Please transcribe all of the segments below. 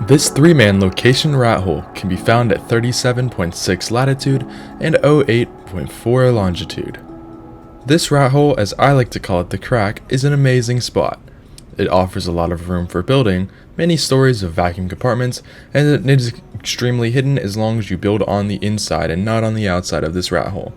This 3-man location rat hole can be found at 37.6 latitude and 08.4 longitude. This rat hole, as I like to call it the crack, is an amazing spot. It offers a lot of room for building, many stories of vacuum compartments, and it is extremely hidden as long as you build on the inside and not on the outside of this rat hole.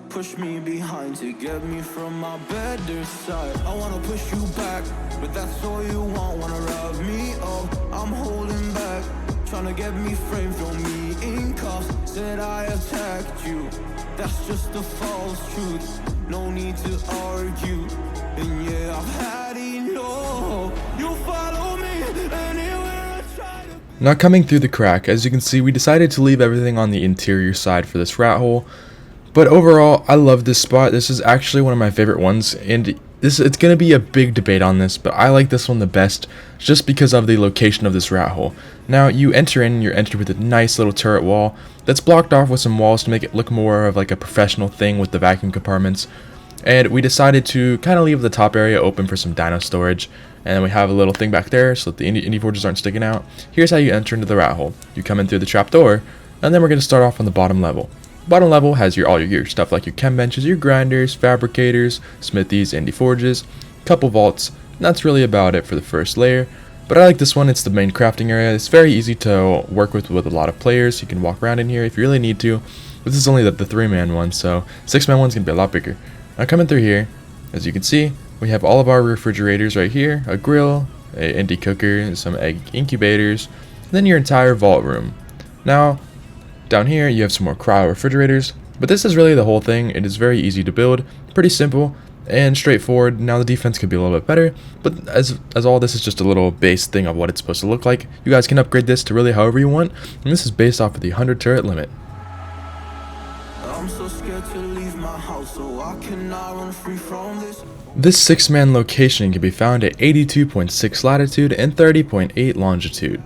Push me behind to get me from my better side. I wanna push you back, but that's all you want. Wanna rub me up, I'm holding back. Trying to get me framed, throw me in cuffs. Said I attacked you, that's just a false truth. No need to argue, and yeah, I've had enough. You follow me anywhere I try to. Now coming through the crack, as you can see, we decided to leave everything on the interior side for this rat hole. But overall, I love this spot. This is actually one of my favorite ones, and it's going to be a big debate on this, but I like this one the best just because of the location of this rat hole. Now, you enter in, you're entered with a nice little turret wall that's blocked off with some walls to make it look more of like a professional thing with the vacuum compartments. And we decided to kind of leave the top area open for some dino storage, and then we have a little thing back there so that the indie forges aren't sticking out. Here's how you enter into the rat hole. You come in through the trap door, and then we're going to start off on the bottom level. Bottom level has all your gear stuff like your chem benches, your grinders, fabricators, smithies, indie forges, couple vaults, and that's really about it for the first layer. But I like this one. It's the main crafting area. It's very easy to work with a lot of players. You can walk around in here if you really need to. This is only the 3-man one, so 6-man one's gonna be a lot bigger. Now coming through here, as you can see, we have all of our refrigerators right here, a grill, a indie cooker, some egg incubators, and then your entire vault room. Now down here you have some more cryo refrigerators, but this is really the whole thing. It is very easy to build, pretty simple and straightforward. Now the defense could be a little bit better, but as all this is just a little base thing of what it's supposed to look like, you guys can upgrade this to really however you want, and this is based off of the 100 turret limit. I'm so scared to leave my house, so I cannot run free from this. This 6-man location can be found at 82.6 latitude and 30.8 longitude.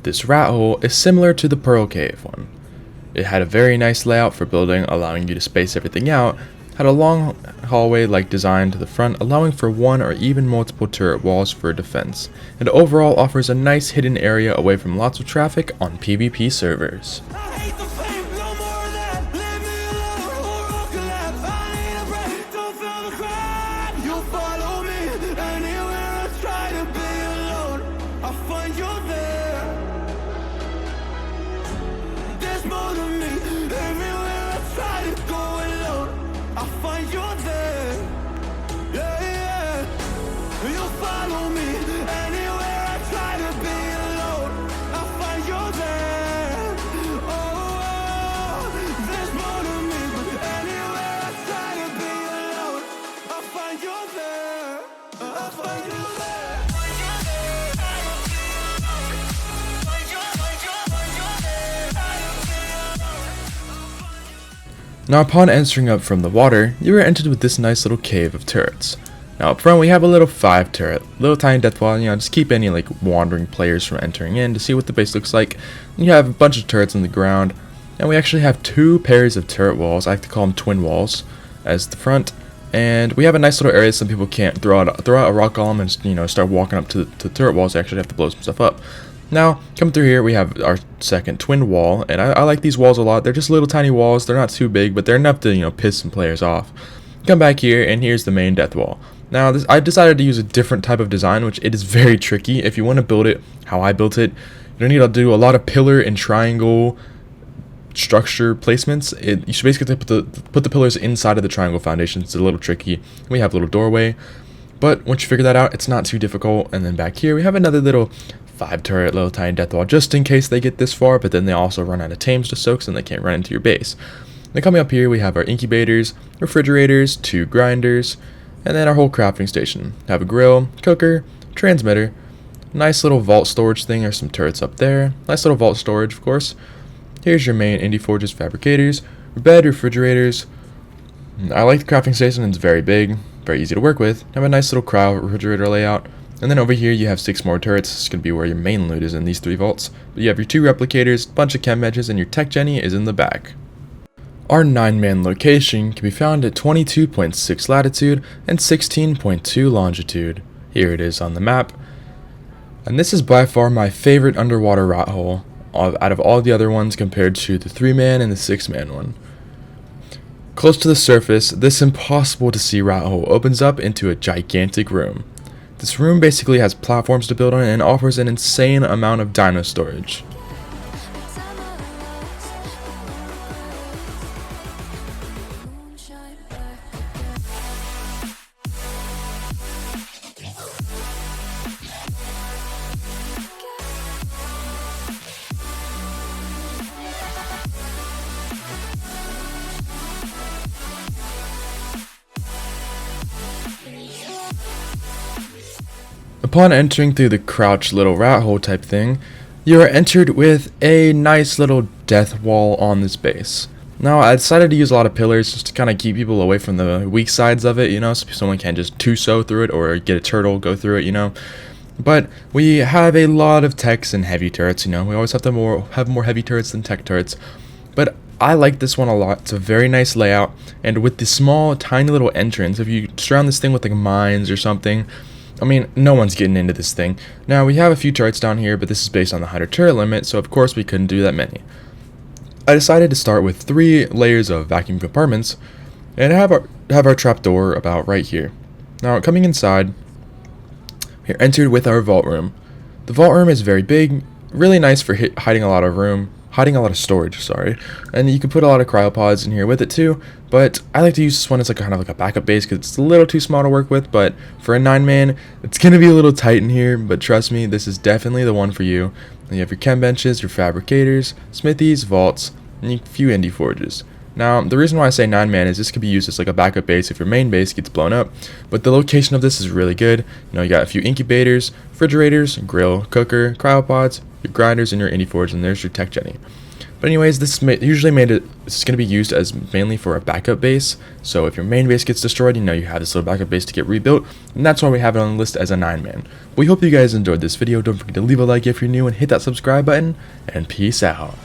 This rat hole is similar to the Pearl Cave one. It had a very nice layout for building, allowing you to space everything out, had a long hallway-like design to the front, allowing for one or even multiple turret walls for defense, and overall offers a nice hidden area away from lots of traffic on PvP servers. Now upon entering up from the water, you are entered with this nice little cave of turrets. Now up front we have a little 5 turret, little tiny death wall, just keep any wandering players from entering in to see what the base looks like. And you have a bunch of turrets on the ground, and we actually have 2 pairs of turret walls. I like to call them twin walls as the front. And we have a nice little area some people can't throw out a rock golem and start walking up to the turret walls. They actually have to blow some stuff up. Now, coming through here, we have our second twin wall, and I like these walls a lot. They're just little tiny walls. They're not too big, but they're enough to, piss some players off. Come back here, and here's the main death wall. Now, I decided to use a different type of design, which it is very tricky. If you want to build it how I built it, you don't need to do a lot of pillar and triangle structure placements. You should basically put the pillars inside of the triangle foundation. It's a little tricky. We have a little doorway, but once you figure that out, it's not too difficult. And then back here, we have another little 5 turret, little tiny death wall, just in case they get this far, but then they also run out of tames to soaks and they can't run into your base. Then coming up here, we have our incubators, refrigerators, 2 grinders, and then our whole crafting station. Have a grill, cooker, transmitter, nice little vault storage thing. There's some turrets up there. Nice little vault storage, of course. Here's your main indie forges, fabricators, bed, refrigerators. I like the crafting station. It's very big, very easy to work with. Have a nice little cryo refrigerator layout. And then over here you have 6 more turrets. This is going to be where your main loot is in these 3 vaults. But you have your 2 replicators, bunch of chem benches, and your tech jenny is in the back. Our 9-man location can be found at 22.6 latitude and 16.2 longitude. Here it is on the map. And this is by far my favorite underwater rat hole out of all the other ones compared to the 3-man and the 6-man one. Close to the surface, this impossible to see rat hole opens up into a gigantic room. This room basically has platforms to build on and offers an insane amount of dino storage. Upon entering through the crouched little rat hole type thing, you are entered with a nice little death wall on this base. Now, I decided to use a lot of pillars just to kind of keep people away from the weak sides of it, so someone can't just Tuso through it or get a turtle go through it, But we have a lot of techs and heavy turrets, we always have to have more heavy turrets than tech turrets. But I like this one a lot. It's a very nice layout, and with the small, tiny little entrance, if you surround this thing with like mines or something, no one's getting into this thing. Now, we have a few turrets down here, but this is based on the 100 turret limit, so of course we couldn't do that many. I decided to start with 3 layers of vacuum compartments, and have our trapdoor about right here. Now, coming inside, we're entered with our vault room. The vault room is very big, really nice for hiding a lot of storage, and you can put a lot of cryopods in here with it too, but I like to use this one as kind of like a backup base because it's a little too small to work with, but for a 9-man, it's going to be a little tight in here, but trust me, this is definitely the one for you. You have your chem benches, your fabricators, smithies, vaults, and a few indie forges. Now, the reason why I say 9-man is this could be used as like a backup base if your main base gets blown up, but the location of this is really good. You got a few incubators, refrigerators, grill, cooker, cryopods, your grinders, and your indie forge, and there's your tech jenny. But anyways, this is going to be used as mainly for a backup base, so if your main base gets destroyed, you have this little backup base to get rebuilt, and that's why we have it on the list as a 9-man. We hope you guys enjoyed this video. Don't forget to leave a like if you're new and hit that subscribe button, and peace out.